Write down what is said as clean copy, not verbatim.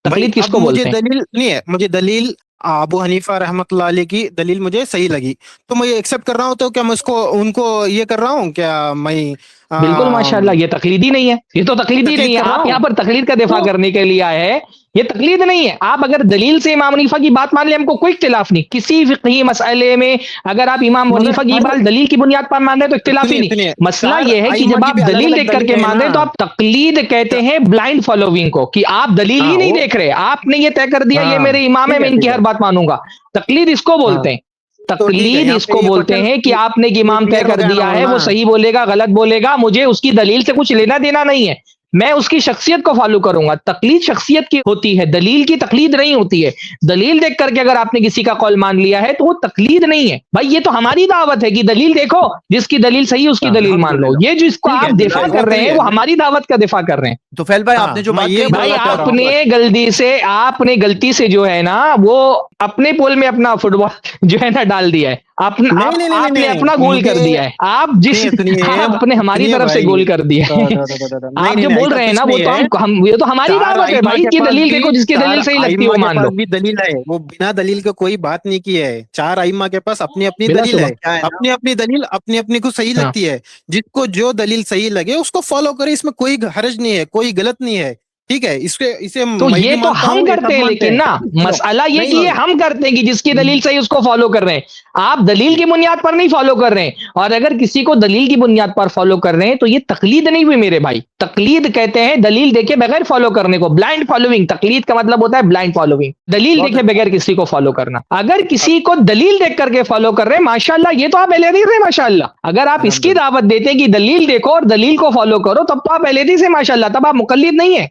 تقلید کس کو بولتے ہیں؟ مجھے دلیل نہیں ہے، مجھے دلیل ابو حنیفہ رحمۃ اللہ علیہ کی دلیل مجھے صحیح لگی تو میں یہ ایکسیپٹ کر رہا ہوں، تو کیا میں اس کو ان کو یہ کر رہا ہوں کیا میں بالکل ماشاءاللہ، یہ تقلیدی نہیں ہے، یہ تو تقلیدی تقلید نہیں ہے. کر رہا آپ ہوں یہاں پر تقلید کا دفاع تو کرنے کے لیے آئے ہیں، یہ تقلید نہیں ہے. آپ اگر دلیل سے امام حنیفہ کی بات مان لیں، ہم کو کوئی اختلاف نہیں. کسی فقہی مسئلے میں اگر آپ امام مگر حنیفہ کی ہر بات دلیل کی بنیاد پر مان رہے ہیں تو اختلاف ہی سنیے نہیں. سنیے مسئلہ چار یہ ہے کہ ائمہ جب کی آپ بھی الگ دلیل الگ دیکھ کر کے دلیلیں ہیں مان رہے نا. ہیں تو آپ تقلید کہتے ہیں بلائنڈ فالوئنگ کو، کہ آپ دلیل ہی ہاں نہیں وہ دیکھ رہے، آپ نے یہ طے کر دیا یہ ہاں میرے امام ہے، ٹھیک میں ہے ان کی ٹھیک ہر ہے بات مانوں گا. تقلید اس کو ہاں بولتے ہیں. تو ٹھیک ہے، تقلید یہاں اس پہ کو یہ بولتے ہیں کہ آپ نے امام طے کلیئر ہو کر گیا نا دیا ہے، مولانا. وہ صحیح بولے گا غلط بولے گا، مجھے اس کی دلیل سے کچھ لینا دینا نہیں ہے، میں اس کی شخصیت کو فالو کروں گا. تقلید شخصیت کی ہوتی ہے، دلیل کی تقلید نہیں ہوتی ہے. دلیل دیکھ کر کے اگر آپ نے کسی کا قول مان لیا ہے تو وہ تقلید نہیں ہے بھائی. یہ تو ہماری دعوت ہے کہ دلیل دیکھو، جس کی دلیل صحیح اس کی دلیل مان لو. الحمدللہ یہ جس کو ٹھیک ہے آپ دفاع وہ کر رہے ہیں کلیئر. وہ ہماری دعوت کا دفاع کر رہے ہیں. تو فیل بھائی آپ ہاں نے جو میں بات یہ کہی بھائی بولنا چاہ رہا ہوں. آپ نے غلطی سے جو ہے نا وہ اپنے پول میں اپنا فٹ بال جو ہے نا ڈال دیا ہے. نہیں نہیں نہیں آپ نے نہیں اپنا گول مجھے کر دیا ہے. آپ جس سنیے آپ نے ہماری سنیے طرف سے بھائی. گول کر دیا ہے. نہیں آپ نہیں جو نہیں بول ایسا رہے ہیں کچھ نا وہ نہیں تو ہے. یہ تو ہماری چار دعوت ہے ائمہ بھائی کے کہ پاس دلیل بھی دیکھو، جس کی چار دلیل صحیح لگتی ہے ائمہ وہ کے مان پاس لو. بھی دلیل ہے، وہ بنا دلیل کے کوئی بات نہیں کی ہے. چار ائمہ کے پاس اپنی اپنی بلا دلیل شبہ. ہے، کیا ہے نا، اپنی اپنی دلیل اپنی اپنی کو صحیح ہاں لگتی ہے. جس کو جو دلیل صحیح لگے اس کو فالو کرے، اس میں کوئی حرج نہیں ہے، کوئی غلط نہیں ہے. ٹھیک ہے، اسے تو میں یہ بھی تو مانتا ہم ہوں، یہ کرتے سب ہیں، مانتے لیکن ہیں. نا چلو مسئلہ یہ کہ نہیں یہ ہم کرتے ہیں کہ جس کی دلیل صحیح اس کو فالو کر رہے ہیں. آپ دلیل کی بنیاد پر نہیں فالو کر رہے ہیں. اور اگر کسی کو دلیل کی بنیاد پر فالو کر رہے ہیں تو یہ تقلید نہیں ہوئی میرے بھائی. تقلید کہتے ہیں دلیل دیکھے بغیر فالو کرنے کو، بلائنڈ فالوئنگ. تقلید کا مطلب ہوتا ہے بلائنڈ فالوئنگ، دلیل بہت دیکھے اچھا. بغیر کسی کو فالو کرنا. اگر کسی کو دلیل دیکھ کر کے فالو کر رہے ہیں ماشاءاللہ، یہ تو آپ اہل حدیث ہیں ماشاءاللہ. اگر آپ اس کی الحمدللہ. دعوت دیتے کہ دلیل دیکھو اور دلیل کو فالو کرو تب تو آپ اہل حدیث ہیں ماشاءاللہ، تب آپ مقلد نہیں ہیں.